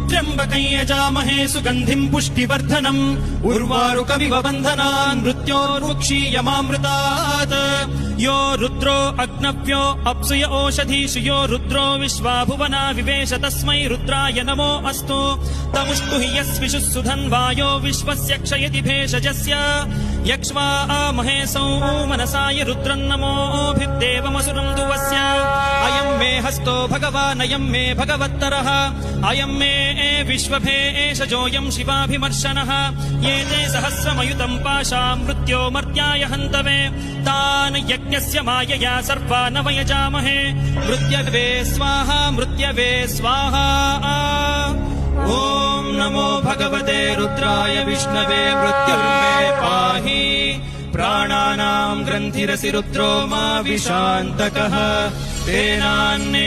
त्र्यम्बकं यजामहे सुगन्धिं पुष्टिवर्धनम् उर्वारुकमिव बन्धनान् मृत्योर्मुक्षीयमामृतात् यो रुद्रो अग्नव्यो अप्सुय ओषधीषु यो रुद्रो विश्वा भुवना विवेश तस्मै रुद्राय नमो अस्तु तमुष्टु हि यस्विषुः सुधन्वायो विश्वस्य क्षयति भेषजस्य यक्ष्वा महेशौ मनसाय रुद्रन्नमोभिर्देवमसुरं दुवस्य अयं मे हस्तो भगवानयं मे भगवत्तरः अयं मे विश्वभेषजोऽयं शिवाभिमर्शनः ये ते सहस्रमयुतं पाशां मृत्यो मर्त्याय हन्तवे तान् यज्ञस्य मायया सर्वान् वयजामहे मृत्यवे स्वाहा मृत्यवे स्वाहा ॐ नमो भगवते रुद्राय विष्णवे मृत्युर्मे पाहि प्राणानां ग्रन्थिरसि रुद्रो मा विशान्तकः तेनान्ने